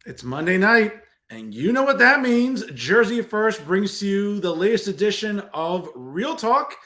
It's Monday night, and you know what that means. Jersey First brings to you the latest edition of Real Talk,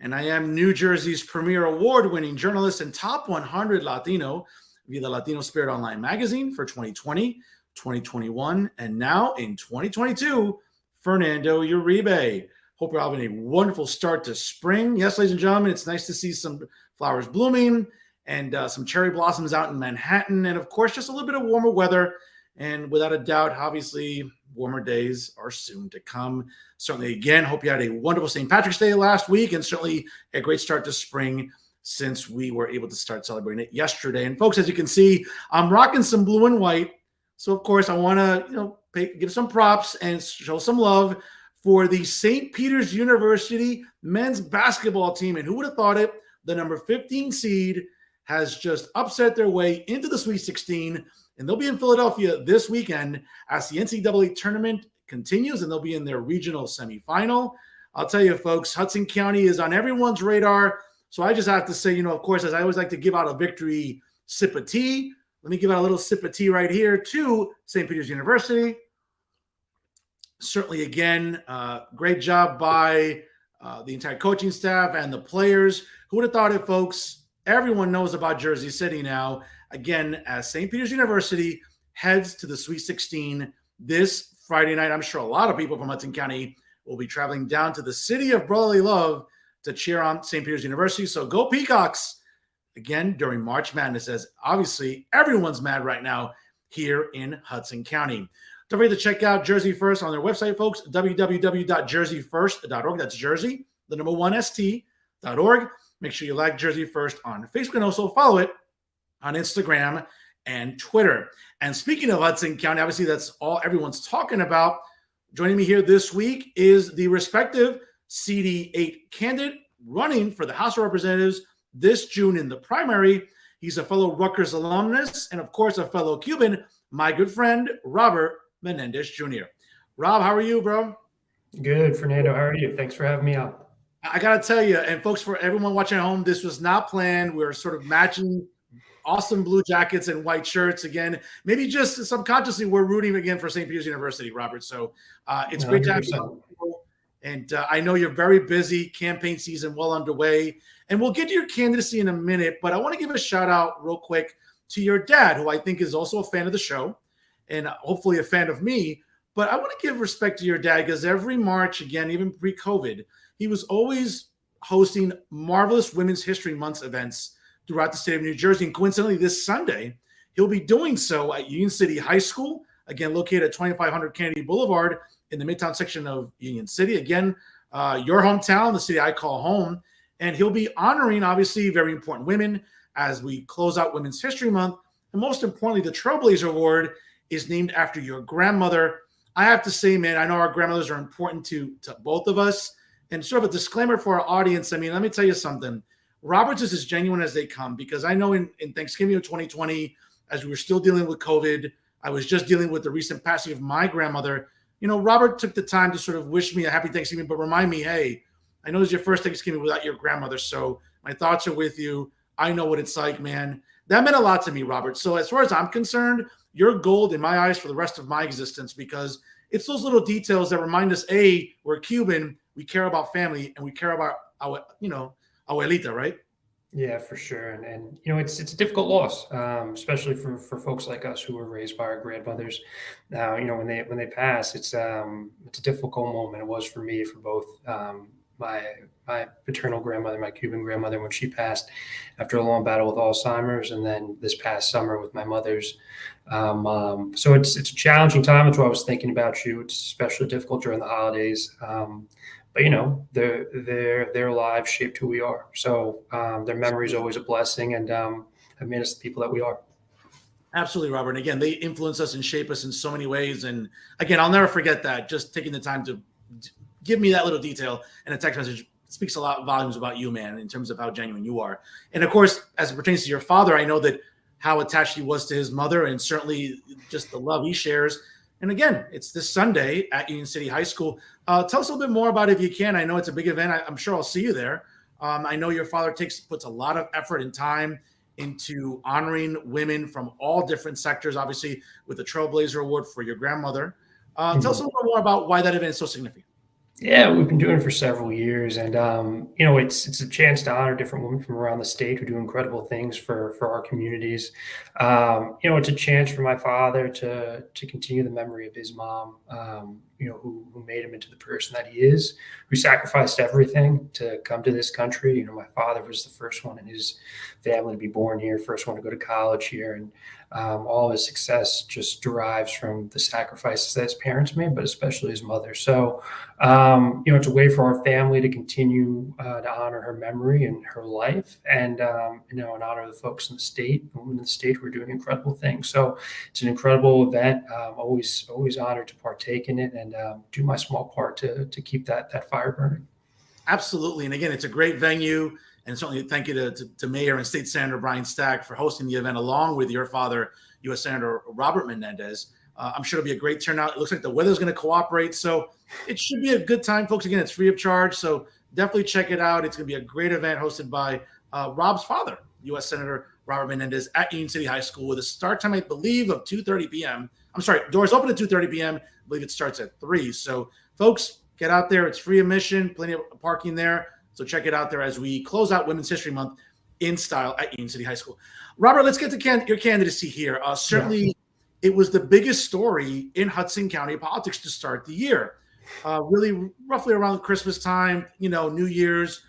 and I am New Jersey's premier award-winning journalist and top 100 Latino via the Latino Spirit Online magazine for 2020, 2021, and now in 2022, Fernando Uribe. Hope you're having a wonderful start to spring. Yes, ladies and gentlemen, it's nice to see some flowers blooming and some cherry blossoms out in Manhattan, and of course, just a little bit of warmer weather. And without a doubt, obviously, warmer days are soon to come. Certainly, again, hope you had a wonderful St. Patrick's Day last week, and certainly a great start to spring since we were able to start celebrating it yesterday. And folks, as you can see, I'm rocking some blue and white. So, of course, I want to give some props and show some love for the St. Peter's University men's basketball team. And who would have thought it? The number 15 seed has just upset their way into the Sweet 16. And they'll be in Philadelphia this weekend as the NCAA tournament continues, and they'll be in their regional semifinal. I'll tell you, folks, Hudson County is on everyone's radar. So I just have to say, of course, as I always like to give out a victory sip of tea, let me give out a little sip of tea right here to St. Peter's University. Certainly, again, great job by the entire coaching staff and the players. Who would have thought it, folks? Everyone knows about Jersey City now. Again, as St. Peter's University heads to the Sweet 16 this Friday night, I'm sure a lot of people from Hudson County will be traveling down to the city of brotherly love to cheer on St. Peter's University. So go Peacocks again during March Madness, as obviously everyone's mad right now here in Hudson County. Don't forget to check out Jersey First on their website, folks, www.jerseyfirst.org. That's Jersey, the number 1st.org. Make sure you like Jersey First on Facebook and also follow it on Instagram and Twitter. And speaking of Hudson County, obviously that's all everyone's talking about. Joining me here this week is the respective CD8 candidate running for the House of Representatives this June in the primary. He's a fellow Rutgers alumnus and, of course, a fellow Cuban, my good friend, Robert Menendez Jr. Rob, how are you, bro? Good, Fernando. How are you? Thanks for having me on. I got to tell you, and folks, for everyone watching at home, this was not planned. We're sort of matching awesome blue jackets and white shirts again. Maybe just subconsciously we're rooting again for St. Peter's University, Robert. So it's great to have you. And I know you're very busy, campaign season well underway. And we'll get to your candidacy in a minute, but I want to give a shout out real quick to your dad, who I think is also a fan of the show and hopefully a fan of me. But I want to give respect to your dad because every March, again, even pre-COVID, he was always hosting marvelous Women's History Month events throughout the state of New Jersey. And coincidentally, this Sunday, he'll be doing so at Union City High School, again, located at 2500 Kennedy Boulevard in the Midtown section of Union City. Again, your hometown, the city I call home. And he'll be honoring, obviously, very important women as we close out Women's History Month. And most importantly, the Trailblazer Award is named after your grandmother. I have to say, man, I know our grandmothers are important to both of us. And sort of a disclaimer for our audience, I mean, let me tell you something. Roberts is as genuine as they come because I know in Thanksgiving of 2020, as we were still dealing with COVID, I was just dealing with the recent passing of my grandmother. Robert took the time to sort of wish me a happy Thanksgiving, but remind me, hey, I know it's your first Thanksgiving without your grandmother, so my thoughts are with you. I know what it's like, man. That meant a lot to me, Robert. So as far as I'm concerned, you're gold in my eyes for the rest of my existence because it's those little details that remind us, A, we're Cuban, we care about family, and we care about our, abuelita, right? Yeah, for sure. And it's a difficult loss, especially for folks like us who were raised by our grandmothers. Now, when they pass, it's a difficult moment. It was for me, for both my paternal grandmother, my Cuban grandmother, when she passed after a long battle with Alzheimer's, and then this past summer with my mother's. So it's a challenging time. That's why I was thinking about you. It's especially difficult during the holidays. But their lives shaped who we are. So their memory is always a blessing, and have made us the people that we are. Absolutely, Robert. And again, they influence us and shape us in so many ways. And again, I'll never forget that. Just taking the time to give me that little detail in a text message speaks a lot of volumes about you, man, in terms of how genuine you are. And of course, as it pertains to your father, I know that how attached he was to his mother and certainly just the love he shares. And again, it's this Sunday at Union City High School. Tell us a little bit more about it if you can. I know it's a big event. I'm sure I'll see you there. I know your father puts a lot of effort and time into honoring women from all different sectors, obviously with the Trailblazer Award for your grandmother. Tell us a little more about why that event is so significant. Yeah, we've been doing it for several years, and it's a chance to honor different women from around the state who do incredible things for our communities. It's a chance for my father to continue the memory of his mom, who made him into the person that he is, who sacrificed everything to come to this country. My father was the first one in his family to be born here, first one to go to college here, and all of his success just derives from the sacrifices that his parents made, but especially his mother. So it's a way for our family to continue to honor her memory and her life, and honor the folks in the state, the women in the state who are doing incredible things. So it's an incredible event. Always honored to partake in it and do my small part to keep that fire burning. Absolutely. And again, it's a great venue. And certainly thank you to Mayor and State Senator Brian Stack for hosting the event along with your father, U.S. Senator Robert Menendez. I'm sure it'll be a great turnout. It looks like the weather's going to cooperate. So it should be a good time, folks. Again, it's free of charge. So definitely check it out. It's going to be a great event hosted by Rob's father, U.S. Senator Robert Menendez at Union City High School with a start time, I believe, of 2:30 p.m. I'm sorry, doors open at 2:30 p.m. I believe it starts at 3. So folks, get out there. It's free admission, plenty of parking there. So check it out there as we close out Women's History Month in style at Union City High School. Robert, let's get to your candidacy here. Certainly, it was the biggest story in Hudson County politics to start the year. Really, roughly around Christmas time, New Year's,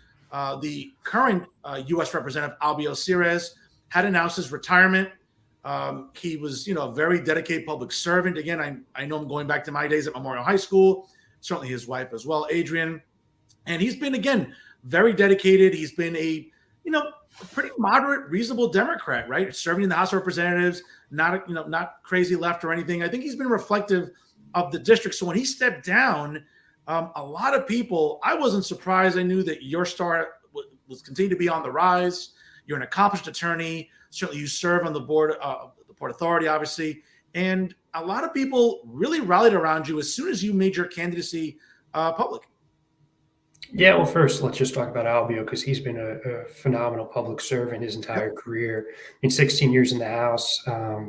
the current U.S. Representative Albio Ceres had announced his retirement. He was, a very dedicated public servant. Again, I know him going back to my days at Memorial High School. Certainly his wife as well, Adrian. And he's been, again, very dedicated. He's been a pretty moderate, reasonable Democrat, right? Serving in the House of Representatives, not crazy left or anything. I think he's been reflective of the district. So when he stepped down, a lot of people, I wasn't surprised. I knew that your star was continuing to be on the rise. You're an accomplished attorney. Certainly you serve on the board, the Port Authority, obviously. And a lot of people really rallied around you as soon as you made your candidacy public. Yeah, well, first, let's just talk about Albio because he's been a phenomenal public servant his entire career. 16 years in the House,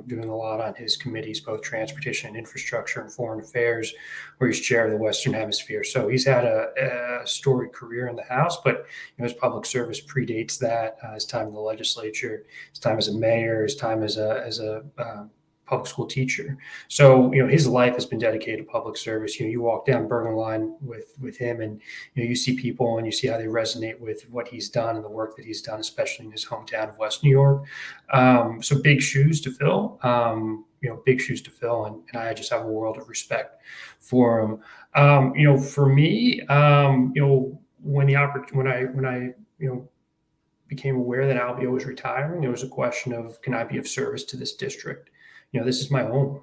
doing a lot on his committees, both transportation and infrastructure and foreign affairs, where he's chair of the Western Hemisphere. So he's had a storied career in the House, but his public service predates that. His time in the legislature, his time as a mayor, his time as a public school teacher. So, his life has been dedicated to public service. You walk down Bergen Line with him and, you see people and you see how they resonate with what he's done and the work that he's done, especially in his hometown of West New York. So big shoes to fill, big shoes to fill. And I just have a world of respect for him. For me, when I became aware that Albio was retiring, it was a question of, can I be of service to this district? This is my home.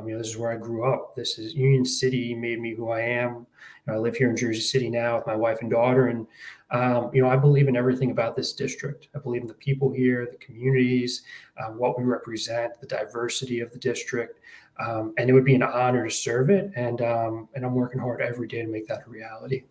This is where I grew up. This is Union City made me who I am. I live here in Jersey City now with my wife and daughter. And, I believe in everything about this district. I believe in the people here, the communities, what we represent, the diversity of the district. And it would be an honor to serve it. And I'm working hard every day to make that a reality.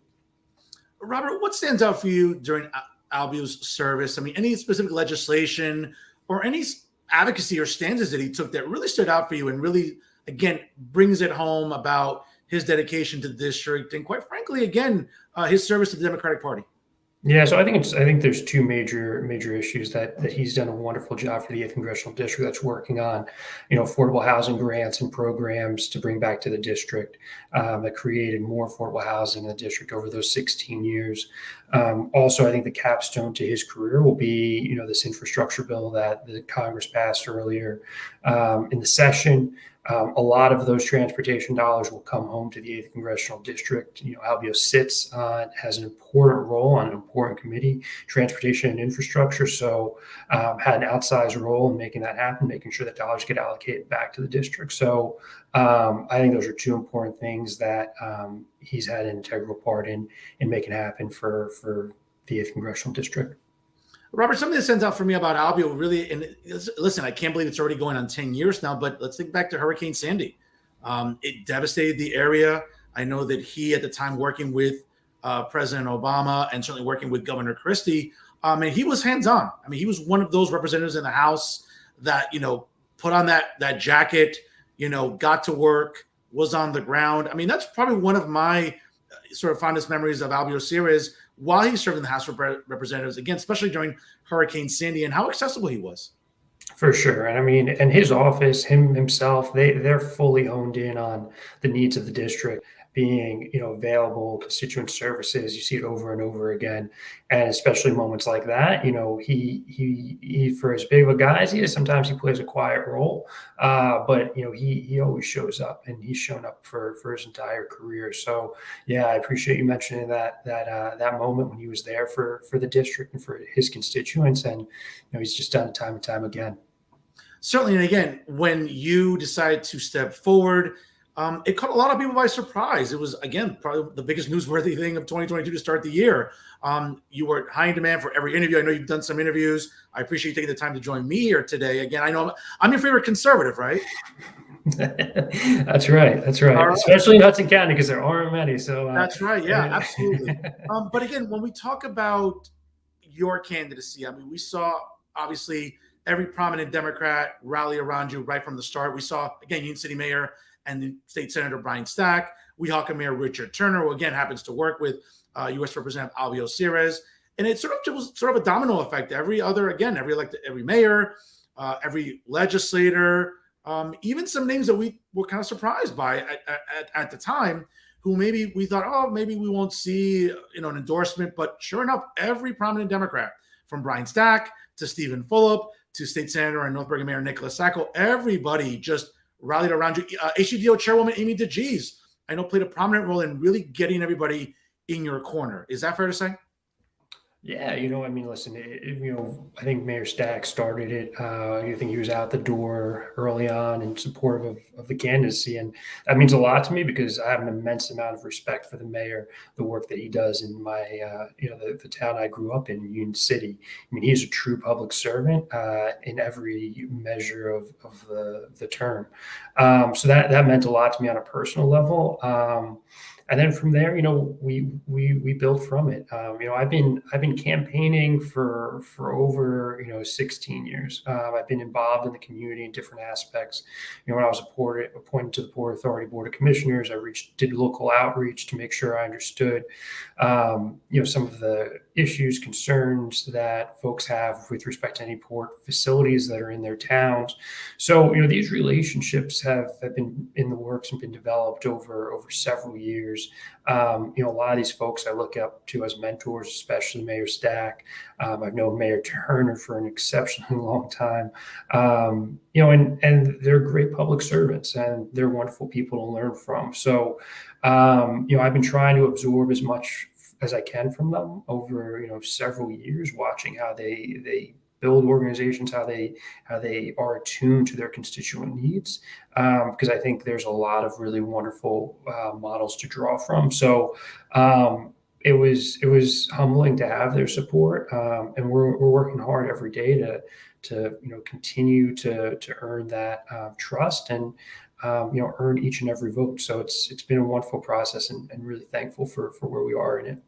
Robert, what stands out for you during Albio's service? I mean, any specific legislation or any advocacy or stances that he took that really stood out for you and really, again, brings it home about his dedication to the district and, quite frankly, again, his service to the Democratic Party? Yeah, so I think there's two major issues that he's done a wonderful job for the 8th Congressional District that's working on, affordable housing grants and programs to bring back to the district that created more affordable housing in the district over those 16 years. Also, I think the capstone to his career will be, this infrastructure bill that the Congress passed earlier in the session. A lot of those transportation dollars will come home to the 8th Congressional District. Albio has an important role on an important committee, transportation and infrastructure. So had an outsized role in making that happen, making sure that dollars get allocated back to the district. So I think those are two important things that he's had an integral part in making happen for the 8th Congressional District. Robert, something that stands out for me about Albio really, and listen, I can't believe it's already going on 10 years now, but let's think back to Hurricane Sandy. It devastated the area. I know that he, at the time, working with President Obama and certainly working with Governor Christie, And he was hands-on. I mean, he was one of those representatives in the House that, put on that jacket, got to work, was on the ground. I mean, that's probably one of my sort of fondest memories of Albio Sierra's while he served in the House of Representatives, again, especially during Hurricane Sandy, and how accessible he was. For sure. And I mean, and his office, himself, they're fully honed in on the needs of the district being, available constituent services. You see it over and over again. And especially moments like that, he for as big of a guy as he is, sometimes he plays a quiet role. But he always shows up, and he's shown up for his entire career. So yeah, I appreciate you mentioning that moment when he was there for the district and for his constituents. And he's just done it time and time again. Certainly. And again, when you decided to step forward, it caught a lot of people by surprise. It was, again, probably the biggest newsworthy thing of 2022 to start the year. You were high in demand for every interview. I know you've done some interviews. I appreciate you taking the time to join me here today. Again, I know I'm your favorite conservative, right? That's right. That's right. Especially in Hudson County, because there aren't many. So that's right. Yeah, absolutely. But again, when we talk about your candidacy, I mean, we saw obviously every prominent Democrat rally around you right from the start. We saw, again, Union City Mayor and the State Senator Brian Stack, Weehawken Mayor Richard Turner, who again happens to work with U.S. Representative Albio Sierra. And it was sort of a domino effect. Every mayor, every legislator, even some names that we were kind of surprised by at the time, who maybe we thought, oh, maybe we won't see an endorsement. But sure enough, every prominent Democrat, from Brian Stack to Stephen Fulop to State Senator and North Bergen Mayor Nicholas Sacco, everybody just rallied around you. HCDO Chairwoman Amy DeGees, I know, played a prominent role in really getting everybody in your corner. Is that fair to say? Yeah, I mean, listen, I think Mayor Stack started it. I think he was out the door early on in support of the candidacy. And that means a lot to me because I have an immense amount of respect for the mayor, the work that he does in my, the town I grew up in, Union City. I mean, he's a true public servant in every measure of the term. So that meant a lot to me on a personal level. And then from there, we built from it. I've been campaigning for over 16 years. I've been involved in the community in different aspects. When I was appointed to the Port Authority Board of Commissioners, I did local outreach to make sure I understood some of the issues, concerns that folks have with respect to any port facilities that are in their towns. So these relationships have been in the works and been developed over several years. A lot of these folks I look up to as mentors, especially Mayor Stack. I've known Mayor Turner for an exceptionally long time. And they're great public servants and they're wonderful people to learn from. So, I've been trying to absorb as much as I can from them over, several years, watching how they build organizations, how they are attuned to their constituent needs, because I think there's a lot of really wonderful models to draw from. So it was humbling to have their support, and we're working hard every day to continue to earn that trust and earn each and every vote. So it's been a wonderful process, and really thankful for where we are in it.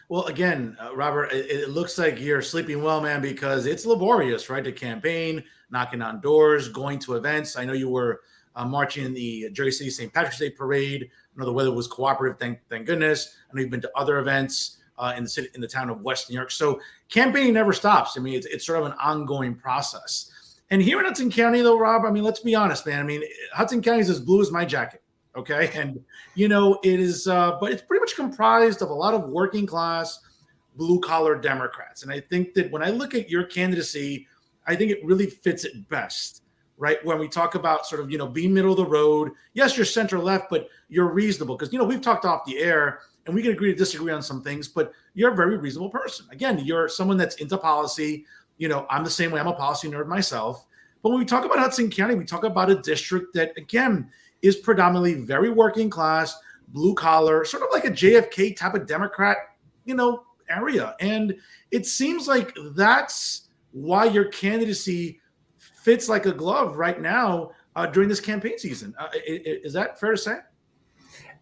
Well, again, Robert, it looks like you're sleeping well, man, because it's laborious, right? To campaign, knocking on doors, going to events. I know you were marching in the Jersey City St. Patrick's Day Parade. I know the weather was cooperative, thank goodness. I know you've been to other events in the town of West New York. So campaigning never stops. I mean, it's sort of an ongoing process. And here in Hudson County, though, Rob, I mean, let's be honest, man. I mean, Hudson County is as blue as my jacket. Okay. And, it is, but it's pretty much comprised of a lot of working class, blue collar Democrats. And I think that when I look at your candidacy, I think it really fits it best, right? When we talk about sort of, being middle of the road. Yes, you're center left, but you're reasonable because, we've talked off the air and we can agree to disagree on some things, but you're a very reasonable person. Again, you're someone that's into policy. I'm the same way. I'm a policy nerd myself. But when we talk about Hudson County, we talk about a district that, again, is predominantly very working class, blue collar, sort of like a JFK type of Democrat, area. And it seems like that's why your candidacy fits like a glove right now during this campaign season. Is that fair to say?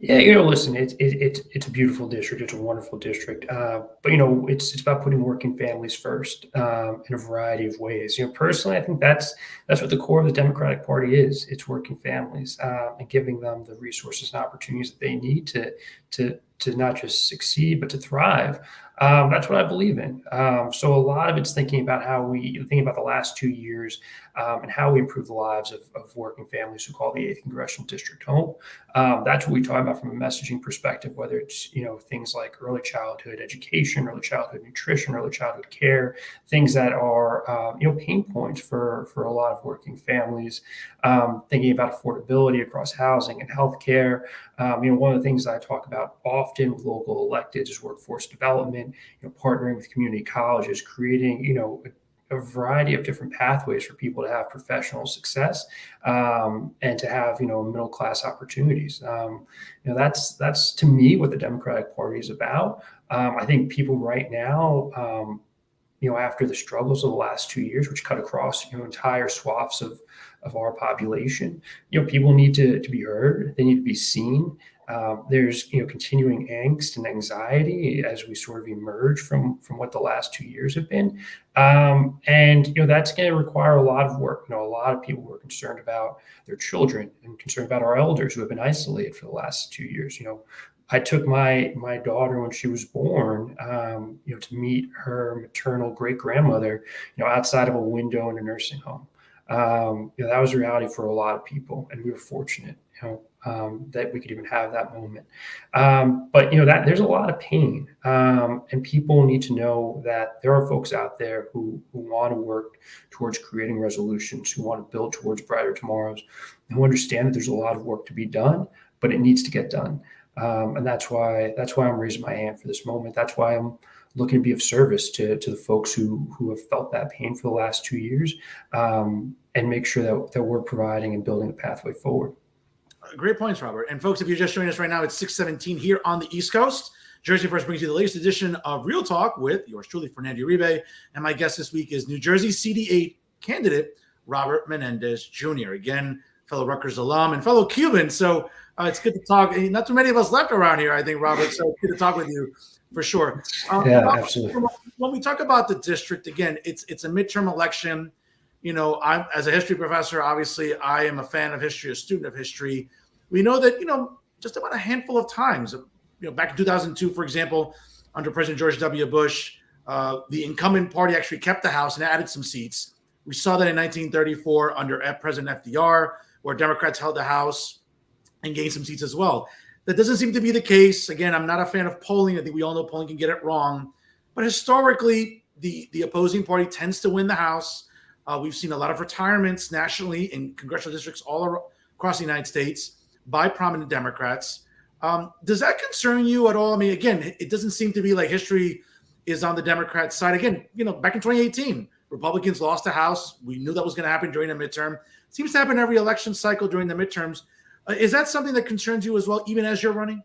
Yeah, listen, it's a beautiful district. It's a wonderful district. But it's about putting working families first in a variety of ways. Personally, I think that's what the core of the Democratic Party is. It's working families and giving them the resources and opportunities that they need to not just succeed but to thrive. That's what I believe in. So a lot of it's thinking about the last 2 years and how we improve the lives of working families who call the 8th Congressional District home. That's what we talk about from a messaging perspective, whether it's things like early childhood education, early childhood nutrition, early childhood care, things that are pain points for a lot of working families. Thinking about affordability across housing and healthcare. One of the things I talk about often with local electeds is workforce development. Partnering with community colleges, creating a variety of different pathways for people to have professional success and to have middle class opportunities. That's to me what the Democratic Party is about. I think people right now, after the struggles of the last 2 years, which cut across entire swaths of our population, people need to be heard. They need to be seen. There's continuing angst and anxiety as we sort of emerge from what the last 2 years have been, and that's going to require a lot of work. A lot of people who are concerned about their children and concerned about our elders who have been isolated for the last 2 years. I took my daughter when she was born, to meet her maternal great grandmother, outside of a window in a nursing home. That was reality for a lot of people, and we were fortunate, that we could even have that moment. But that there's a lot of pain, and people need to know that there are folks out there who want to work towards creating resolutions, who want to build towards brighter tomorrows, and who understand that there's a lot of work to be done, but it needs to get done. And that's why I'm raising my hand for this moment. That's why I'm looking to be of service to the folks who have felt that pain for the last 2 years, and make sure that we're providing and building a pathway forward. Great points, Robert. And folks, if you're just joining us right now, it's 6:17 here on the East Coast. Jersey First brings you the latest edition of Real Talk with yours truly, Fernando Uribe. And my guest this week is New Jersey CD8 candidate Robert Menendez Jr. Again, fellow Rutgers alum and fellow Cuban. So it's good to talk. Not too many of us left around here, I think, Robert. So good to talk with you for sure. Yeah, absolutely. When we talk about the district, again, it's a midterm election. I'm, as a history professor, obviously, I am a fan of history, a student of history. We know that, just about a handful of times, back in 2002, for example, under President George W. Bush, the incumbent party actually kept the House and added some seats. We saw that in 1934 under President FDR, where Democrats held the House and gained some seats as well. That doesn't seem to be the case. Again, I'm not a fan of polling. I think we all know polling can get it wrong. But historically, the opposing party tends to win the House. We've seen a lot of retirements nationally in congressional districts all across the United States by prominent Democrats. Does that concern you at all? I mean, again, it doesn't seem to be like history is on the Democrat side. Again, back in 2018, Republicans lost the House. We knew that was going to happen during the midterm. It seems to happen every election cycle during the midterms. Is that something that concerns you as well, even as you're running?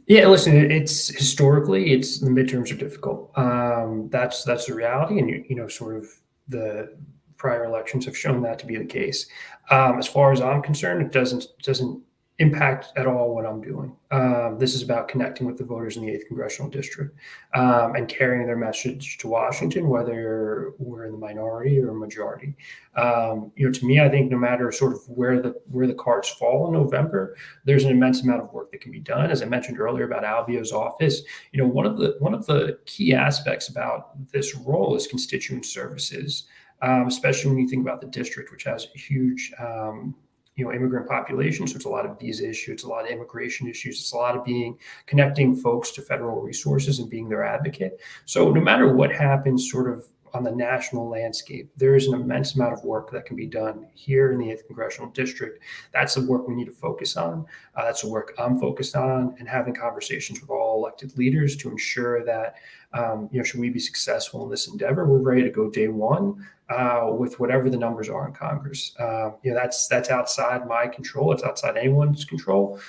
Yeah, listen, it's historically, the midterms are difficult. That's the reality. And, sort of the prior elections have shown that to be the case. As far as I'm concerned, it doesn't impact at all what I'm doing. This is about connecting with the voters in the 8th Congressional District and carrying their message to Washington, whether we're in the minority or majority. To me, I think no matter sort of where the cards fall in November, there's an immense amount of work that can be done. As I mentioned earlier about Albio's office, one of the key aspects about this role is constituent services, especially when you think about the district, which has a huge immigrant population. So it's a lot of visa issues, it's a lot of immigration issues, it's a lot of connecting folks to federal resources and being their advocate. So no matter what happens sort of on the national landscape, there is an immense amount of work that can be done here in the 8th Congressional District. That's the work we need to focus on. That's the work I'm focused on, and having conversations with all elected leaders to ensure that, should we be successful in this endeavor, we're ready to go day one with whatever the numbers are in Congress. That's outside my control. It's outside anyone's control.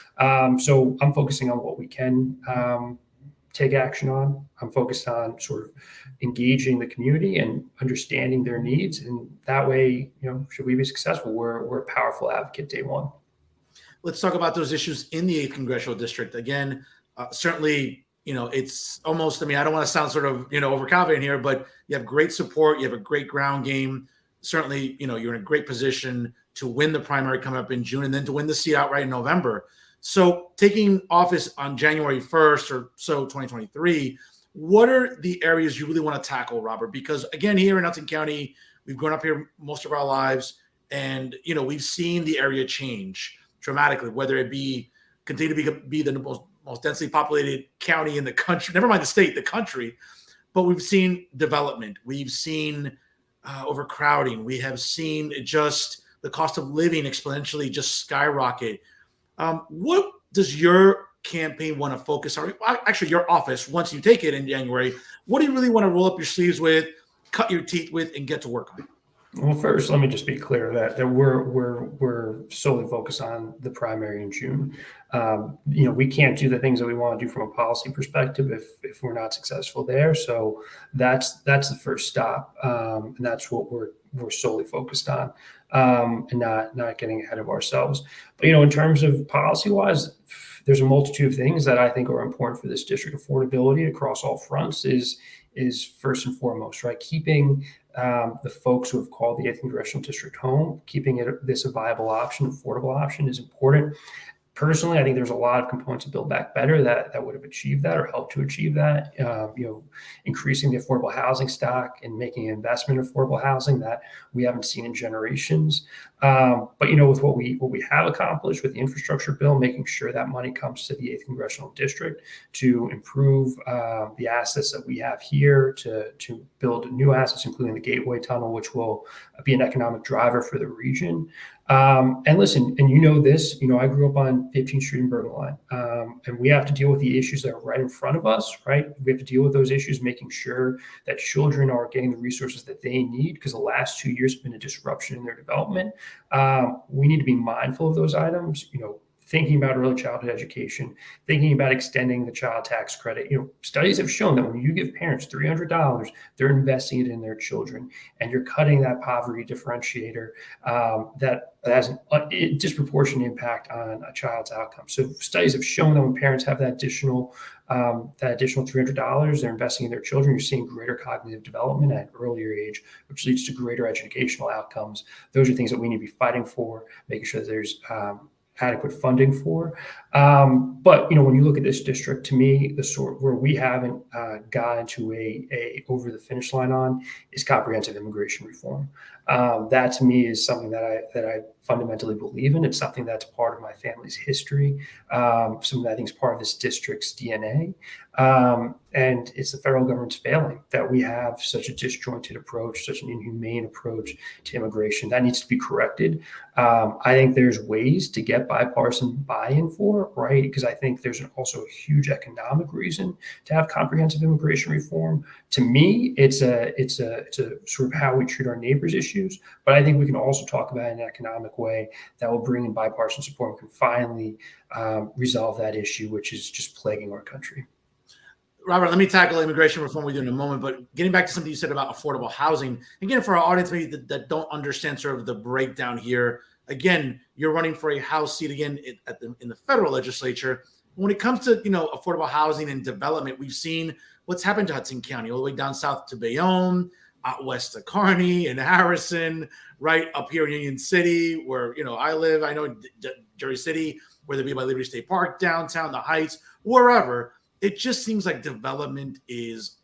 So I'm focusing on what we can take action on. I'm focused on sort of engaging the community and understanding their needs. And that way, should we be successful, we're a powerful advocate day one. let's talk about those issues in the 8th Congressional District. Again, certainly, it's almost, I mean, I don't want to sound sort of, overconfident here, but you have great support. You have a great ground game. Certainly, you're in a great position to win the primary coming up in June and then to win the seat outright in November. So taking office on January 1st or so, 2023, what are the areas you really want to tackle, Robert? Because again, here in Hudson County, we've grown up here most of our lives, and we've seen the area change dramatically, whether it be continue to be the most densely populated county in the country, never mind the state, the country, but we've seen development. We've seen overcrowding. We have seen just the cost of living exponentially just skyrocket. What does your campaign want to focus on? Actually, your office, once you take it in January, what do you really want to roll up your sleeves with, cut your teeth with, and get to work on? Well, first, let me just be clear that we're solely focused on the primary in June. We can't do the things that we want to do from a policy perspective if we're not successful there. So that's the first stop, and that's what we're solely focused on, and not getting ahead of ourselves. But in terms of policy wise, there's a multitude of things that I think are important for this district. Affordability across all fronts is first and foremost, right? Keeping the folks who have called the 8th Congressional District home, keeping this a viable option, affordable option is important. Personally, I think there's a lot of components of Build Back Better that would have achieved that or helped to achieve that. Increasing the affordable housing stock and making an investment in affordable housing that we haven't seen in generations. But with what we have accomplished with the infrastructure bill, making sure that money comes to the 8th Congressional District to improve the assets that we have here, to build new assets, including the Gateway Tunnel, which will be an economic driver for the region. And listen, and this, I grew up on 15th Street and Bergen Line, and we have to deal with the issues that are right in front of us, right? We have to deal with those issues, making sure that children are getting the resources that they need, because the last 2 years have been a disruption in their development. We need to be mindful of those items, thinking about early childhood education, thinking about extending the child tax credit. Studies have shown that when you give parents $300, they're investing it in their children, and you're cutting that poverty differentiator that has a disproportionate impact on a child's outcome. So studies have shown that when parents have that additional $300, they're investing in their children. You're seeing greater cognitive development at an earlier age, which leads to greater educational outcomes. Those are things that we need to be fighting for, making sure that there's adequate funding for. But when you look at this district, to me, the sort where we haven't gotten to a over the finish line on is comprehensive immigration reform. That to me is something that I fundamentally believe in. It's something that's part of my family's history, something that I think is part of this district's DNA. And it's the federal government's failing that we have such a disjointed approach, such an inhumane approach to immigration. That needs to be corrected. I think there's ways to get bipartisan buy-in for, right? Because I think there's also a huge economic reason to have comprehensive immigration reform. To me, it's a sort of how we treat our neighbors issues, but I think we can also talk about it in an economic way that will bring in bipartisan support and can finally resolve that issue, which is just plaguing our country. Robert, let me tackle immigration reform with you in a moment, but getting back to something you said about affordable housing, again, for our audience maybe that don't understand sort of the breakdown here, again, you're running for a House seat again in the federal legislature. When it comes to, affordable housing and development, we've seen what's happened to Hudson County, all the way down south to Bayonne, out west to Kearney and Harrison, right up here in Union City, where, I live. I know Jersey City, whether it be by Liberty State Park, downtown, the Heights, wherever. It just seems like development is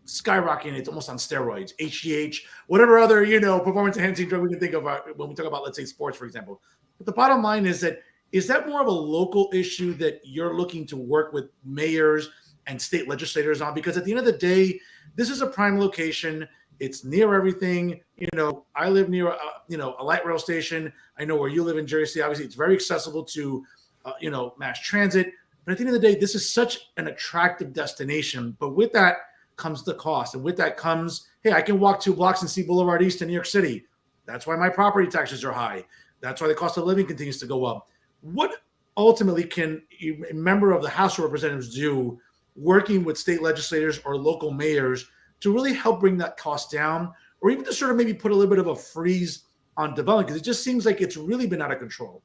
skyrocketing. It's almost on steroids, HGH, whatever other, performance enhancing drug we can think of when we talk about, let's say, sports, for example. But the bottom line is that more of a local issue that you're looking to work with mayors and state legislators on? Because at the end of the day, this is a prime location. It's near everything. I live near, a light rail station. I know where you live in Jersey City. Obviously, it's very accessible to, mass transit. But at the end of the day, this is such an attractive destination. But with that comes the cost. And with that comes, hey, I can walk 2 blocks and see Boulevard East in New York City. That's why my property taxes are high. That's why the cost of living continues to go up. What ultimately can a member of the House of Representatives do working with state legislators or local mayors to really help bring that cost down, or even to sort of maybe put a little bit of a freeze on development? Because it just seems like it's really been out of control.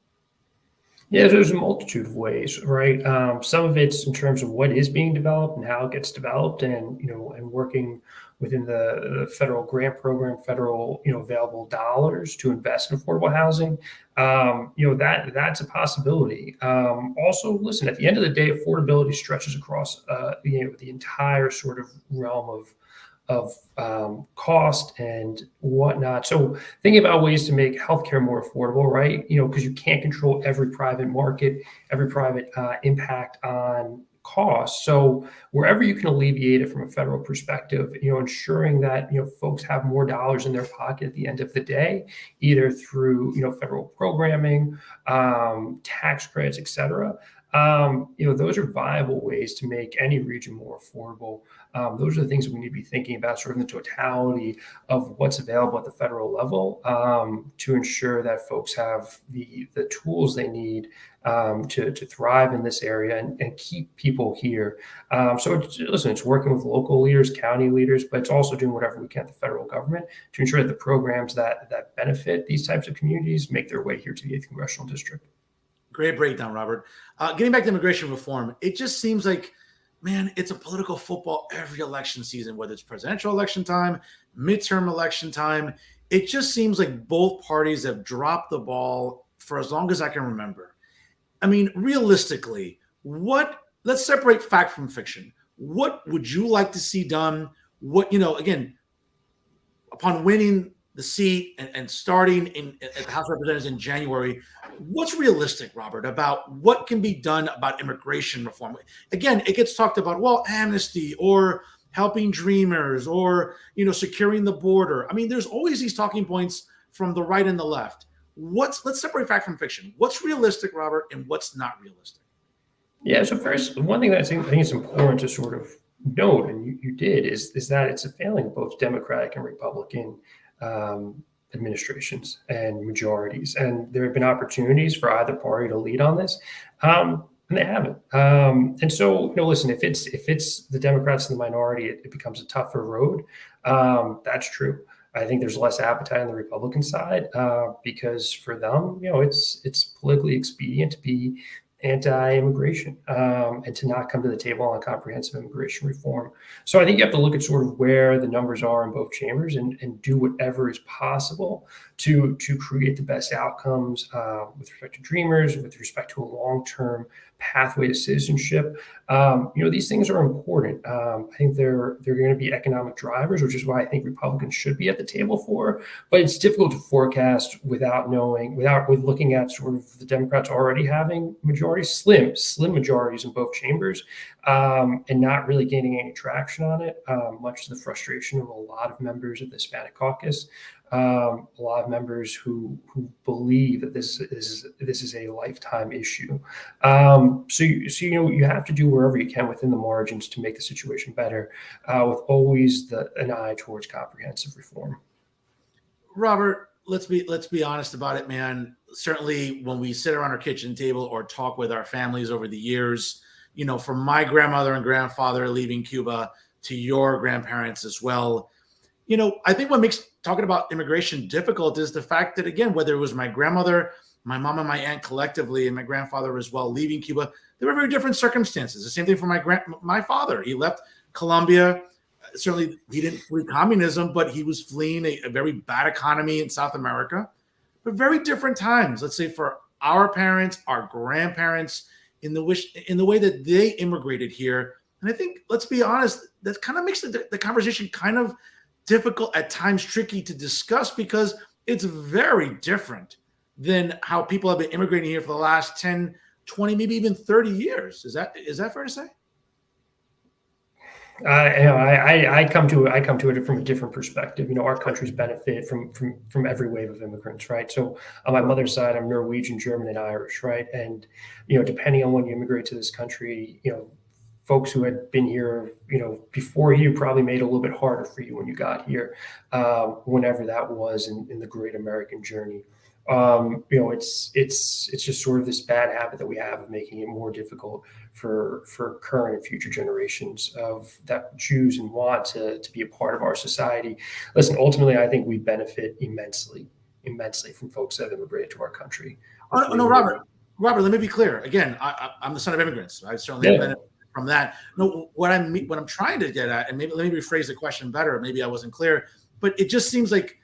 Yeah, there's a multitude of ways, right? Some of it's in terms of what is being developed and how it gets developed, and and working within the federal grant program, federal available dollars to invest in affordable housing. That's a possibility. Also, listen, at the end of the day, affordability stretches across the entire sort of realm of cost and whatnot. So thinking about ways to make healthcare more affordable, right? Because you can't control every private market, every private impact on cost. So wherever you can alleviate it from a federal perspective, ensuring that folks have more dollars in their pocket at the end of the day, either through federal programming, tax credits, et cetera. Those are viable ways to make any region more affordable. Those are the things that we need to be thinking about, sort of the totality of what's available at the federal level, to ensure that folks have the tools they need to thrive in this area and keep people here. It's working with local leaders, county leaders, but it's also doing whatever we can at the federal government to ensure that the programs that benefit these types of communities make their way here to the 8th Congressional District. Great breakdown, Robert. Getting back to immigration reform, it just seems like, man, it's a political football every election season, whether it's presidential election time, midterm election time. It just seems like both parties have dropped the ball for as long as I can remember. I mean, realistically, let's separate fact from fiction. What would you like to see done? Again, upon winning the seat and starting at the House of Representatives in January, what's realistic, Robert, about what can be done about immigration reform? Again, it gets talked about, well, amnesty or helping dreamers or, securing the border. I mean, there's always these talking points from the right and the left. Let's separate fact from fiction. What's realistic, Robert, and what's not realistic? Yeah. So first, one thing that I think is important to sort of note, and you did, is that it's a failing of both Democratic and Republican administrations and majorities, and there have been opportunities for either party to lead on this, and they haven't. And so, listen, if it's the Democrats in the minority, it becomes a tougher road. That's true. I think there's less appetite on the Republican side because for them, it's politically expedient to be anti-immigration and to not come to the table on comprehensive immigration reform. So I think you have to look at sort of where the numbers are in both chambers and do whatever is possible to create the best outcomes with respect to dreamers, with respect to a long-term pathway to citizenship. These things are important. I think they're going to be economic drivers, which is why I think Republicans should be at the table for. But it's difficult to forecast without looking at sort of the Democrats already having slim majorities in both chambers, and not really gaining any traction on it, much to the frustration of a lot of members of the Hispanic caucus. A lot of members who believe that this is a lifetime issue. So you have to do wherever you can within the margins to make the situation better, with always an eye towards comprehensive reform. Robert, let's be honest about it, man. Certainly, when we sit around our kitchen table or talk with our families over the years, from my grandmother and grandfather leaving Cuba to your grandparents as well. I think what makes talking about immigration difficult is the fact that, again, whether it was my grandmother, my mom and my aunt collectively, and my grandfather as well leaving Cuba, there were very different circumstances. The same thing for my father. He left Colombia. Certainly, he didn't flee communism, but he was fleeing a very bad economy in South America. But very different times, let's say, for our parents, our grandparents, in the way that they immigrated here. And I think, let's be honest, that kind of makes the conversation kind of difficult, at times tricky to discuss, because it's very different than how people have been immigrating here for the last 10, 20, maybe even 30 years. Is that fair to say? I come to it from a different perspective. Our countries benefit from every wave of immigrants, right? So on my mother's side, I'm Norwegian, German, and Irish, right? And depending on when you immigrate to this country, folks who had been here, before you probably made it a little bit harder for you when you got here, whenever that was in the Great American Journey. It's just sort of this bad habit that we have of making it more difficult for current and future generations that choose and want to be a part of our society. Listen, ultimately, I think we benefit immensely from folks that have immigrated to our country. Oh, no, Robert. Robert, let me be clear. Again, I'm the son of immigrants. I certainly Yeah. benefited from that. No, what I'm trying to get at, and maybe let me rephrase the question better. Maybe I wasn't clear, but it just seems like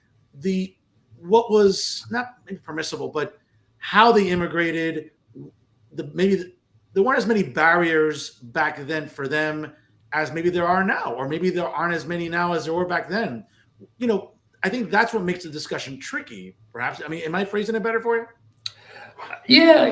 what was not maybe permissible, but how they immigrated. There weren't as many barriers back then for them as maybe there are now, or maybe there aren't as many now as there were back then. I think that's what makes the discussion tricky. Perhaps. I mean, am I phrasing it better for you? Yeah,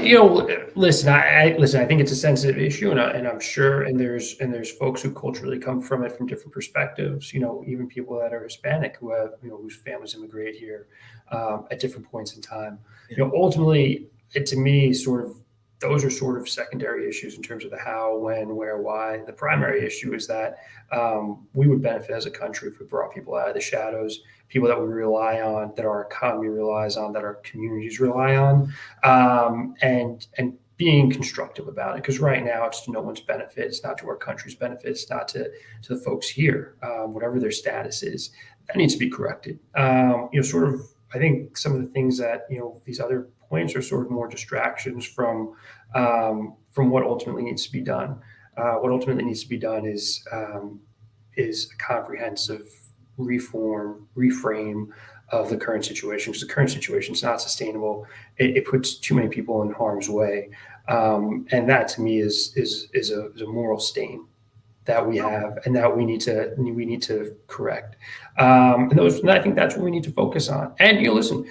listen, listen. I think it's a sensitive issue, and I'm sure, and there's folks who culturally come from it from different perspectives. Even people that are Hispanic who have whose families immigrate here at different points in time. Yeah. Ultimately, to me, those are sort of secondary issues in terms of the how, when, where, why. The primary issue is that we would benefit as a country if we brought people out of the shadows, people that we rely on, that our economy relies on, that our communities rely on, and being constructive about it. Because right now it's to no one's benefit. It's not to our country's benefit. It's not to the folks here, whatever their status is. That needs to be corrected. I think some of the things that these other points are sort of more distractions from what ultimately needs to be done. What ultimately needs to be done is a comprehensive reframe of the current situation, because the current situation is not sustainable. It puts too many people in harm's way, and that to me is a moral stain that we have, and that we need to correct. And I think that's what we need to focus on. And listen,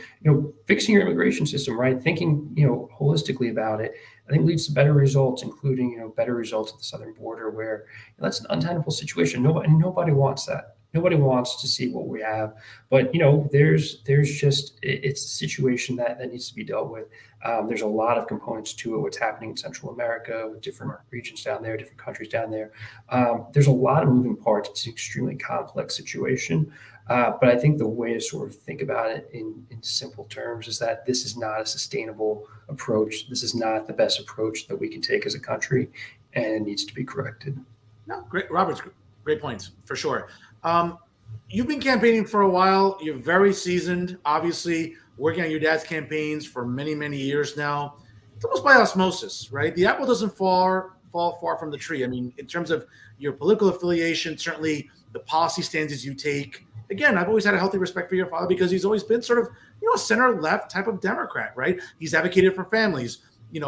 fixing your immigration system, right? Thinking holistically about it, I think leads to better results, including better results at the southern border, where that's an untenable situation. Nobody wants that. Nobody wants to see what we have, but there's just, it's a situation that needs to be dealt with. There's a lot of components to it. What's happening in Central America with different regions down there, different countries down there. There's a lot of moving parts. It's an extremely complex situation. But I think the way to sort of think about it in simple terms is that this is not a sustainable approach. This is not the best approach that we can take as a country, and it needs to be corrected. No, great, Robert's great points for sure. You've been campaigning for a while. You're very seasoned, obviously working on your dad's campaigns for many, many years now. It's almost by osmosis, right? The apple doesn't fall far from the tree. I mean, in terms of your political affiliation, certainly the policy stances you take. Again, I've always had a healthy respect for your father because he's always been sort of, a center-left type of Democrat, right? He's advocated for families,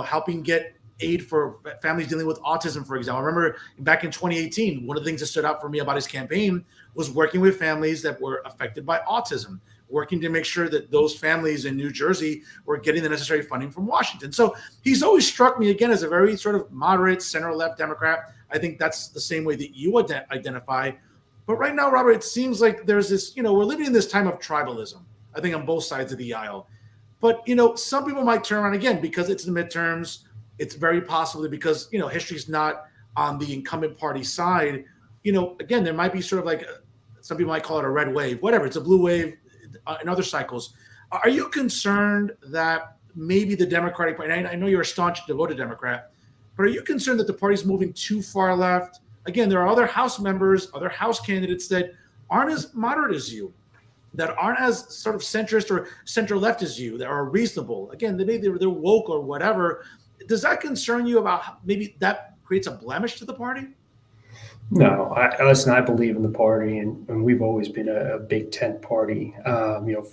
helping get aid for families dealing with autism, for example. I remember back in 2018, one of the things that stood out for me about his campaign was working with families that were affected by autism, working to make sure that those families in New Jersey were getting the necessary funding from Washington. So he's always struck me again as a very sort of moderate, center-left Democrat. I think that's the same way that you identify. But right now, Robert, it seems like there's this, we're living in this time of tribalism, I think on both sides of the aisle. But, some people might turn around again because it's the midterms. It's very possibly because, history's not on the incumbent party side. Again, there might be sort of like, some people might call it a red wave, whatever. It's a blue wave in other cycles. Are you concerned that maybe the Democratic Party, and I know you're a staunch, devoted Democrat, but are you concerned that the party's moving too far left? Again, there are other House members, other House candidates that aren't as moderate as you, that aren't as sort of centrist or center-left as you, that are reasonable. Again, maybe they're woke or whatever. Does that concern you about maybe that creates a blemish to the party? No, listen, I believe in the party, and we've always been a big tent party.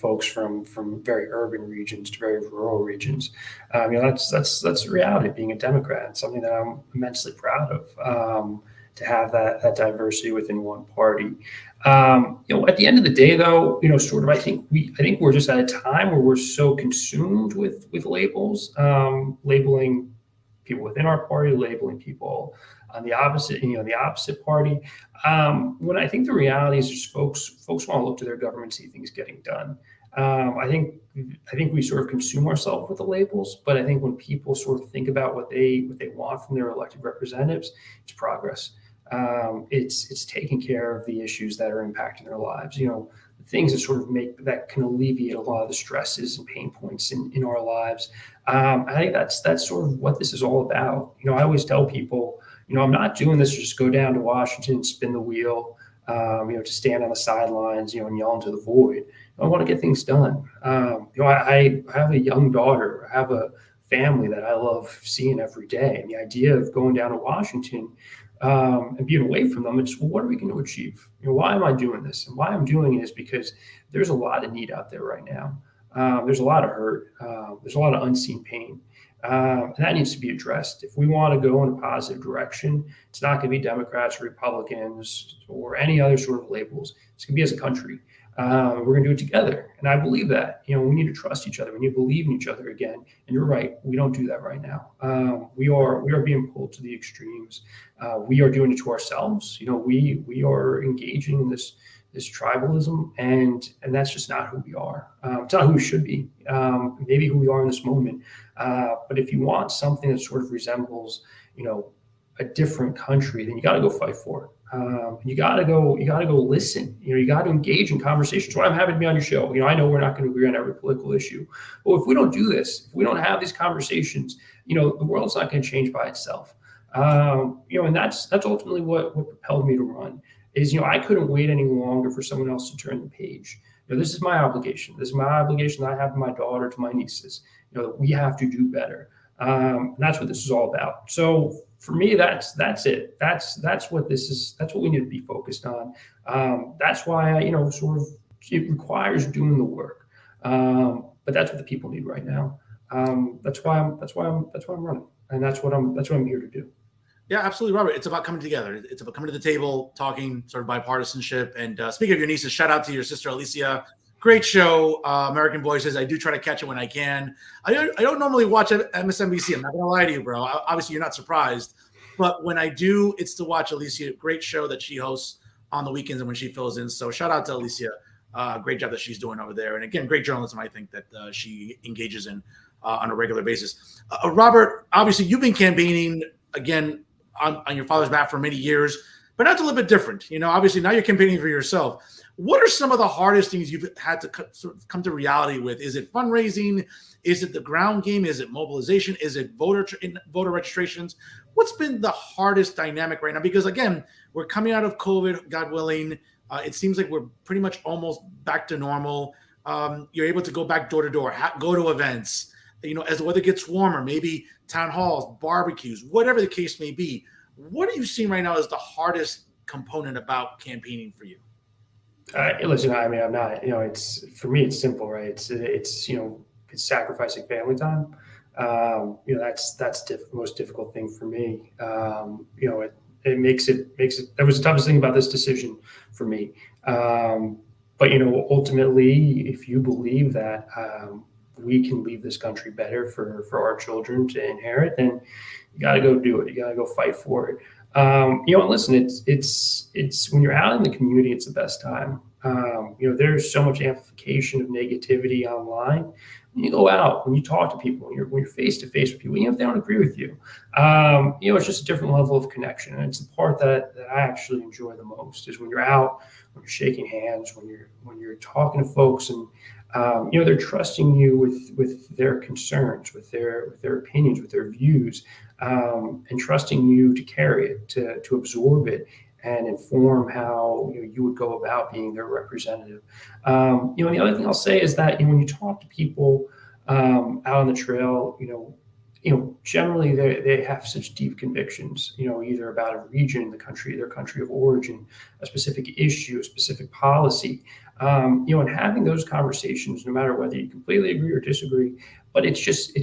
Folks from very urban regions to very rural regions. That's the reality of being a Democrat. It's something that I'm immensely proud of, to have that diversity within one party. At the end of the day, though, sort of, I think we're just at a time where we're so consumed with labels, labeling people within our party, labeling people on the opposite party. When I think the reality is just folks want to look to their government, see things getting done. I think we sort of consume ourselves with the labels, but I think when people sort of think about what they want from their elected representatives, it's progress. It's taking care of the issues that are impacting their lives. The things that sort of that can alleviate a lot of the stresses and pain points in our lives. I think that's sort of what this is all about. I always tell people, I'm not doing this to just go down to Washington, spin the wheel, to stand on the sidelines, and yell into the void. I want to get things done. I have a young daughter. I have a family that I love seeing every day. And the idea of going down to Washington and being away from them, it's, well, what are we going to achieve? Why am I doing this? And why I'm doing it is because there's a lot of need out there right now. There's a lot of hurt. There's a lot of unseen pain. And that needs to be addressed. If we want to go in a positive direction, it's not going to be Democrats or Republicans or any other sort of labels. It's going to be as a country. We're going to do it together. And I believe that, we need to trust each other. We need to believe in each other again. And you're right. We don't do that right now. We are being pulled to the extremes. We are doing it to ourselves. We are engaging in this tribalism, and that's just not who we are. It's not who we should be. Maybe who we are in this moment. But if you want something that sort of resembles, a different country, then you got to go fight for it. You got to go listen. You got to engage in conversations. Why I'm happy to be on your show. I know we're not going to agree on every political issue, but if we don't do this, if we don't have these conversations, the world's not going to change by itself. And that's ultimately what propelled me to run. Is I couldn't wait any longer for someone else to turn the page. This is my obligation. This is my obligation that I have to my daughter, to my nieces. That we have to do better. And that's what this is all about. So for me, that's it. That's what this is. That's what we need to be focused on. That's why it requires doing the work. But that's what the people need right now. That's why I'm running, and that's what I'm here to do. Yeah, absolutely, Robert. It's about coming together. It's about coming to the table, talking sort of bipartisanship. And speaking of your nieces, shout out to your sister, Alicia. Great show, American Voices. I do try to catch it when I can. I don't normally watch MSNBC. I'm not going to lie to you, bro. Obviously, you're not surprised. But when I do, it's to watch Alicia. Great show that she hosts on the weekends and when she fills in. So shout out to Alicia. Great job that she's doing over there. And again, great journalism, I think, that she engages in on a regular basis. Robert, obviously, you've been campaigning, again, on your father's behalf for many years, but that's a little bit different. Obviously now you're campaigning for yourself. What are some of the hardest things you've had to come to reality with? Is it fundraising? Is it the ground game? Is it mobilization? Is it voter registrations? What's been the hardest dynamic right now? Because again, we're coming out of COVID, God willing. It seems like we're pretty much almost back to normal. You're able to go back door to door, go to events. As the weather gets warmer, maybe town halls, barbecues, whatever the case may be. What are you seeing right now as the hardest component about campaigning for you? Listen, I mean, I'm not, it's, for me, it's simple, right? It's sacrificing family time. That's the most difficult thing for me. It makes it, that was the toughest thing about this decision for me. But ultimately, if you believe that, we can leave this country better for our children to inherit, then you got to go do it. You got to go fight for it. And listen, it's when you're out in the community, it's the best time. There's so much amplification of negativity online. When you go out, when you talk to people, when you're face to face with people, even if they don't agree with you, it's just a different level of connection. And it's the part that I actually enjoy the most is when you're out, when you're shaking hands, when you're talking to folks, and they're trusting you with their concerns, with their opinions, with their views, and trusting you to carry it, to absorb it, and inform how you would go about being their representative. And the other thing I'll say is that when you talk to people out on the trail, generally they have such deep convictions, either about a region, their country of origin, a specific issue, a specific policy. And having those conversations, no matter whether you completely agree or disagree, but it's just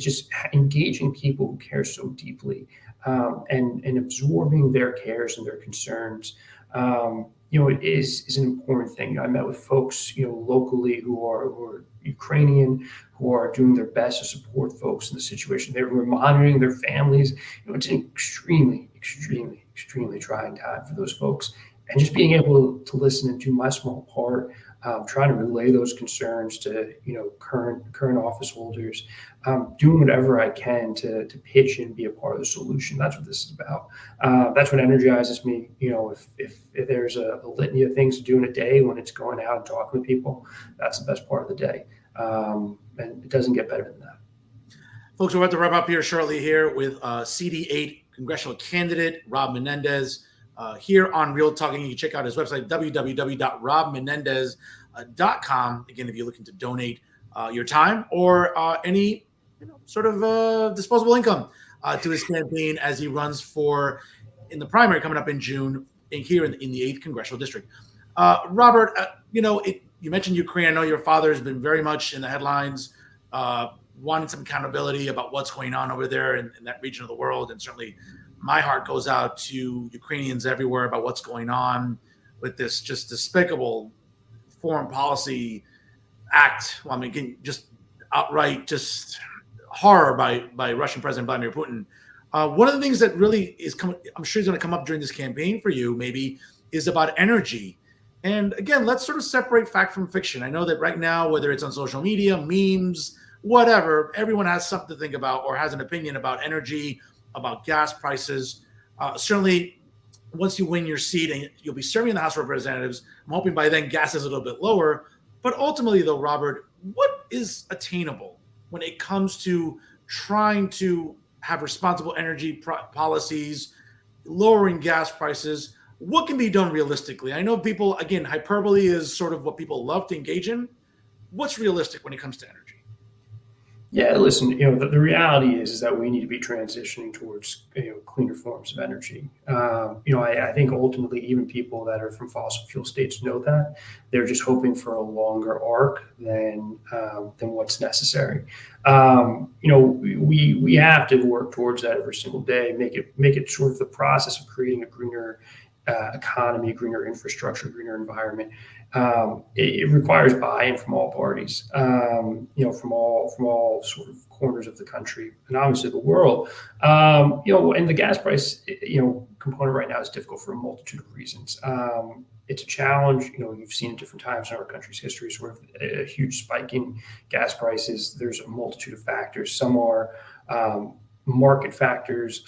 engaging people who care so deeply, and absorbing their cares and their concerns. It is an important thing. I met with folks, locally who are Ukrainian, who are doing their best to support folks in the situation. They were monitoring their families. It's an extremely, extremely, extremely trying time for those folks. And just being able to listen and do my small part, trying to relay those concerns to current office holders, doing whatever I can to pitch and be a part of the solution. That's what this is about. That's what energizes me. If there's a litany of things to do in a day when it's going out and talking to people, that's the best part of the day. And it doesn't get better than that. Folks, we're about to wrap up here shortly here with CD8 congressional candidate Rob Menendez. Here on Real Talking, you can check out his website, www.robmenendez.com. Again, if you're looking to donate your time or any sort of disposable income to his campaign as he runs for in the primary coming up in June here in the 8th Congressional District. Robert, you mentioned Ukraine. I know your father has been very much in the headlines, wanting some accountability about what's going on over there in that region of the world. And certainly my heart goes out to Ukrainians everywhere about what's going on with this just despicable foreign policy act. Well, I mean, just outright just horror by Russian President Vladimir Putin. One of the things that really is I'm sure is going to come up during this campaign for you, maybe, is about energy. And again, let's sort of separate fact from fiction. I know that right now, whether it's on social media, memes, whatever, everyone has something to think about or has an opinion about energy, about gas prices. Certainly, once you win your seat and you'll be serving in the House of Representatives, I'm hoping by then gas is a little bit lower. But ultimately, though, Robert, what is attainable when it comes to trying to have responsible energy policies, lowering gas prices? What can be done realistically? I know people, again, hyperbole is sort of what people love to engage in. What's realistic when it comes to energy? Yeah, listen, the reality is that we need to be transitioning towards cleaner forms of energy. I think ultimately even people that are from fossil fuel states know that. They're just hoping for a longer arc than what's necessary. We have to work towards that every single day. Make it sort of the process of creating a greener economy, greener infrastructure, greener environment. It requires buy-in from all parties, from all sort of corners of the country and obviously the world. And the gas price, component right now is difficult for a multitude of reasons. It's a challenge. You've seen at different times in our country's history, sort of a huge spike in gas prices. There's a multitude of factors. Some are market factors.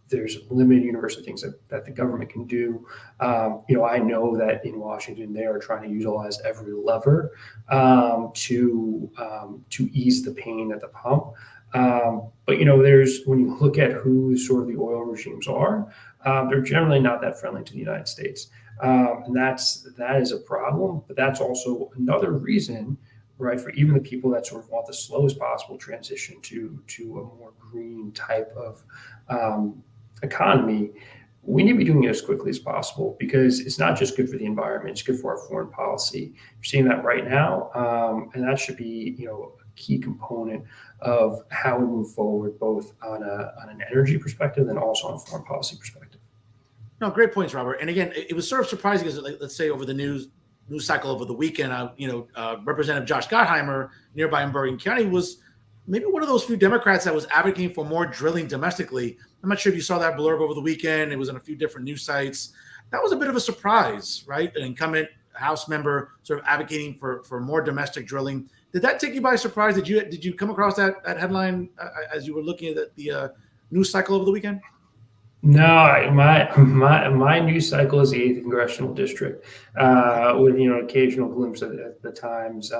There's limited universal things that the government can do. I know that in Washington they are trying to utilize every lever to ease the pain at the pump. But when you look at who sort of the oil regimes are, they're generally not that friendly to the United States, and that is a problem. But that's also another reason, right, for even the people that sort of want the slowest possible transition to a more green type of economy, we need to be doing it as quickly as possible, because it's not just good for the environment, it's good for our foreign policy. You're seeing that right now, and that should be a key component of how we move forward, both on an energy perspective and also on a foreign policy perspective. No, great points, Robert. And again, it was sort of surprising because, let's say, over the news cycle over the weekend, Representative Josh Gottheimer, nearby in Bergen County, was maybe one of those few Democrats that was advocating for more drilling domestically. I'm not sure if you saw that blurb over the weekend. It was on a few different news sites. That was a bit of a surprise, right? An incumbent House member sort of advocating for more domestic drilling. Did that take you by surprise? Did you come across that headline as you were looking at the news cycle over the weekend? No, my news cycle is the 8th Congressional District, with occasional glimpse at the Times,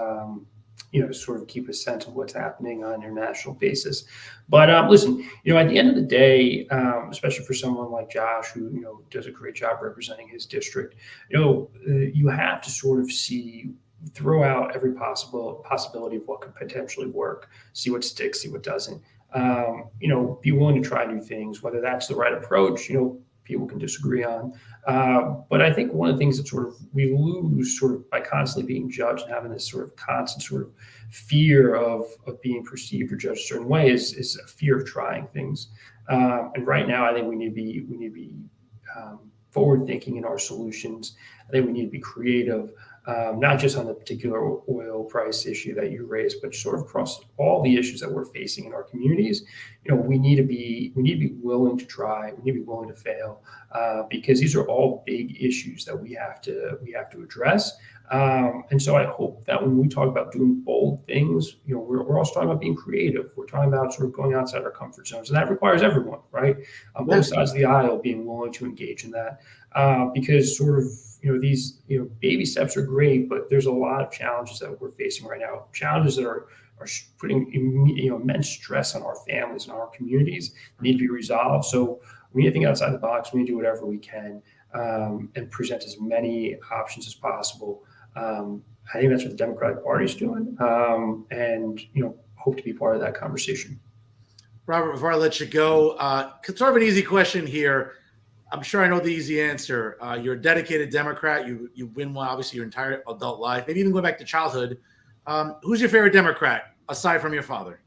sort of keep a sense of what's happening on an international basis. But listen, at the end of the day, especially for someone like Josh, who does a great job representing his district, you have to sort of throw out every possibility of what could potentially work, see what sticks, see what doesn't. Be willing to try new things, whether that's the right approach, people can disagree on. But I think one of the things that sort of we lose sort of by constantly being judged and having this sort of constant sort of fear of being perceived or judged a certain way is a fear of trying things. And right now, I think we need to be forward thinking in our solutions. I think we need to be creative. Not just on the particular oil price issue that you raised, but sort of across all the issues that we're facing in our communities. We need to be willing to try. We need to be willing to fail, because these are all big issues that we have to address. And so I hope that when we talk about doing bold things, we're also talking about being creative. We're talking about sort of going outside our comfort zones, and that requires everyone, right, on both sides of the aisle, being willing to engage in that, because sort of these baby steps are great, but there's a lot of challenges that we're facing right now. Challenges that are putting immense stress on our families and our communities need to be resolved. So we need to think outside the box. We need to do whatever we can, and present as many options as possible. I think that's what the Democratic Party is doing, and hope to be part of that conversation. Robert, before I let you go, sort of an easy question here. I'm sure I know the easy answer. You're a dedicated Democrat. You've been one, obviously, your entire adult life, maybe even going back to childhood. Who's your favorite Democrat, aside from your father?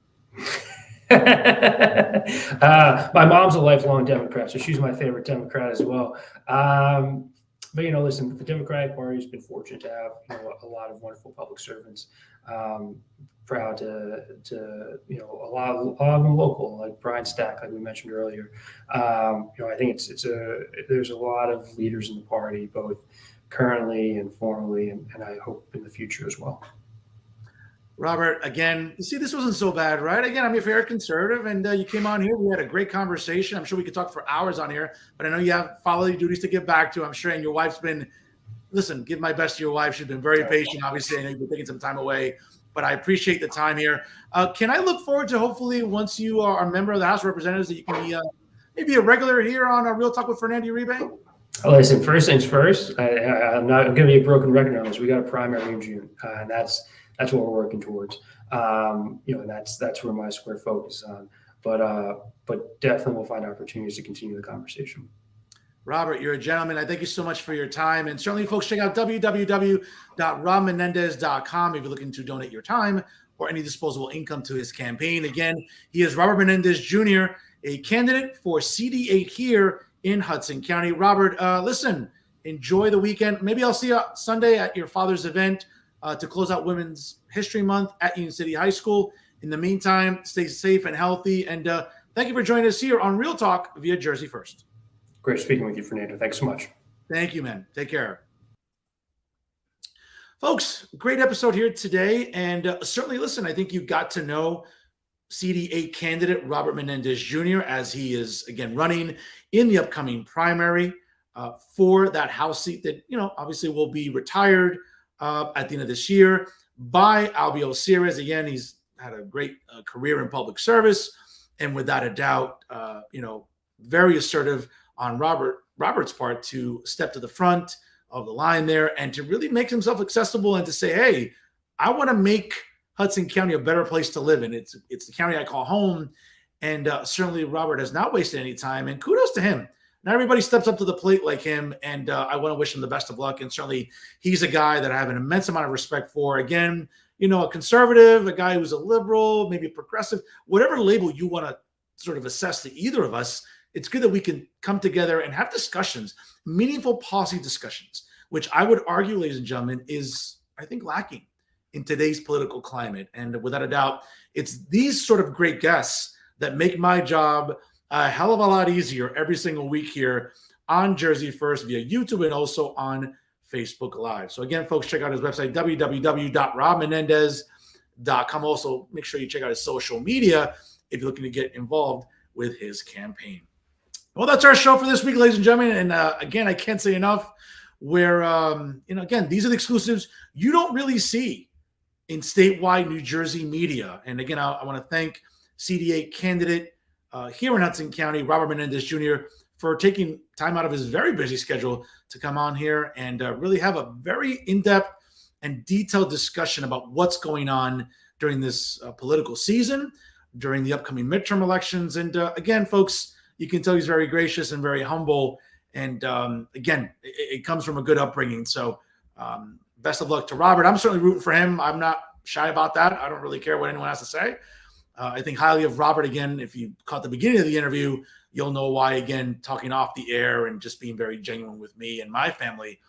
My mom's a lifelong Democrat, so she's my favorite Democrat as well. But listen, the Democratic Party has been fortunate to have a lot of wonderful public servants. Proud to a lot of them local, like Brian Stack, like we mentioned earlier. I think there's a lot of leaders in the party, both currently and formerly, and I hope in the future as well. Robert, again, you see, this wasn't so bad, right? Again, I'm your favorite conservative, and you came on here. We had a great conversation. I'm sure we could talk for hours on here, but I know you have fatherly duties to get back to, I'm sure, and your wife's been, listen, give my best to your wife. She's been very patient. Obviously, I know you've been taking some time away, but I appreciate the time here. Can I look forward to, hopefully, once you are a member of the House of Representatives, that you can be maybe a regular here on Real Talk with Fernando Uribe? Listen, first things first, I'm going to be a broken record on this. We got a primary in June, and that's what we're working towards. And that's where my square focus is on. But definitely we'll find opportunities to continue the conversation. Robert, you're a gentleman. I thank you so much for your time. And certainly, folks, check out www.robmenendez.com if you're looking to donate your time or any disposable income to his campaign. Again, he is Robert Menendez Jr., a candidate for CD8 here in Hudson County. Robert, listen, enjoy the weekend. Maybe I'll see you Sunday at your father's event to close out Women's History Month at Union City High School. In the meantime, stay safe and healthy. And thank you for joining us here on Real Talk via Jersey First. Great speaking with you, Fernando. Thanks so much. Thank you, man. Take care. Folks, great episode here today. And certainly, listen, I think you got to know CD8 candidate Robert Menendez Jr. as he is, again, running in the upcoming primary for that House seat that, obviously will be retired at the end of this year by Albio Series. Again, he's had a great career in public service, and without a doubt, very assertive on Robert's part to step to the front of the line there and to really make himself accessible and to say, hey, I want to make Hudson County a better place to live in. It's the county I call home. And certainly Robert has not wasted any time, and kudos to him. Not everybody steps up to the plate like him, and I want to wish him the best of luck. And certainly he's a guy that I have an immense amount of respect for. Again, a conservative, a guy who's a liberal, maybe a progressive, whatever label you want to sort of assess to either of us. It's good that we can come together and have discussions, meaningful policy discussions, which I would argue, ladies and gentlemen, is, I think, lacking in today's political climate. And without a doubt, it's these sort of great guests that make my job a hell of a lot easier every single week here on Jersey First via YouTube and also on Facebook Live. So again, folks, check out his website, www.robmenendez.com. Also, make sure you check out his social media if you're looking to get involved with his campaign. Well, that's our show for this week, ladies and gentlemen. And again, I can't say enough where, again, these are the exclusives you don't really see in statewide New Jersey media. And again, I want to thank CD8 candidate here in Hudson County, Robert Menendez Jr., for taking time out of his very busy schedule to come on here and really have a very in-depth and detailed discussion about what's going on during this political season, during the upcoming midterm elections. And again, folks, you can tell he's very gracious and very humble. And again, it comes from a good upbringing. So best of luck to Robert. I'm certainly rooting for him. I'm not shy about that. I don't really care what anyone has to say. I think highly of Robert. Again, if you caught the beginning of the interview, you'll know why, again, talking off the air and just being very genuine with me and my family.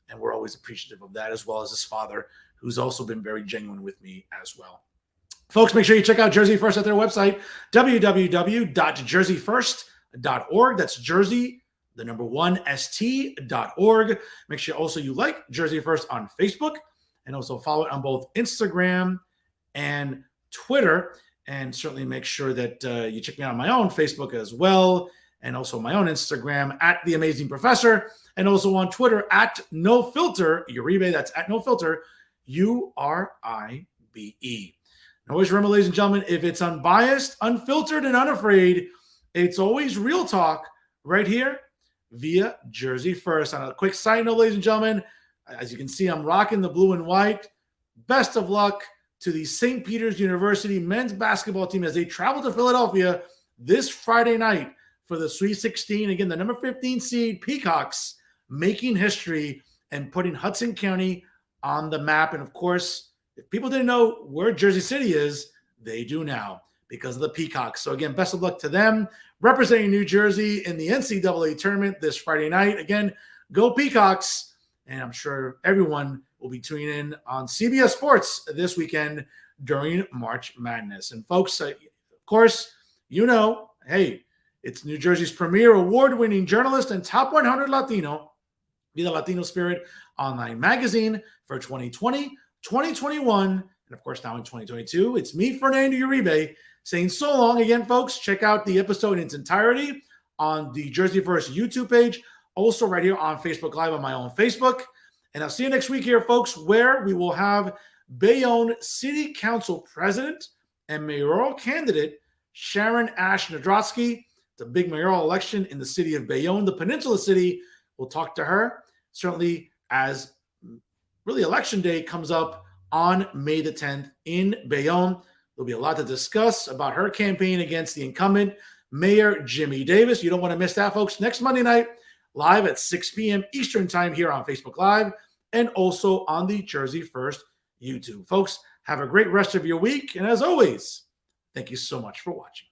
And we're always appreciative of that, as well as his father, who's also been very genuine with me as well. Folks, make sure you check out Jersey First at their website, www.jerseyfirst.org. That's Jersey, the number 1 st.org. Make sure also you like Jersey First on Facebook and also follow it on both Instagram and Twitter. And certainly make sure that you check me out on my own Facebook as well, and also my own Instagram at The Amazing Professor, and also on Twitter at No Filter Uribe. That's at No Filter Uribe. And always remember, ladies and gentlemen, if it's unbiased, unfiltered, and unafraid, it's always real talk right here via Jersey First. On a quick side note, ladies and gentlemen, as you can see, I'm rocking the blue and white. Best of luck to the St. Peter's University men's basketball team as they travel to Philadelphia this Friday night for the Sweet 16. Again, the number 15 seed Peacocks making history and putting Hudson County on the map. And of course, if people didn't know where Jersey City is, they do now because of the Peacocks. So again, best of luck to them representing New Jersey in the NCAA tournament this Friday night. Again, go Peacocks. And I'm sure everyone will be tuning in on CBS Sports this weekend during March Madness. And folks, of course, you know, hey, it's New Jersey's premier award-winning journalist and top 100 Latino, Be the Latino Spirit online magazine for 2020, 2021, and of course now in 2022. It's me, Fernando Uribe, saying so long again, folks. Check out the episode in its entirety on the Jersey First YouTube page, also right here on Facebook Live on my own Facebook. And I'll see you next week here, folks, where we will have Bayonne City Council President and mayoral candidate Sharon Ash Nadrotsky. It's a big mayoral election in the city of Bayonne, the Peninsula City. We'll talk to her certainly as really election day comes up on May the 10th in Bayonne. There'll be a lot to discuss about her campaign against the incumbent Mayor Jimmy Davis. You don't want to miss that, folks. Next Monday night, live at 6 p.m. Eastern time here on Facebook Live and also on the Jersey First YouTube. Folks, have a great rest of your week. And as always, thank you so much for watching.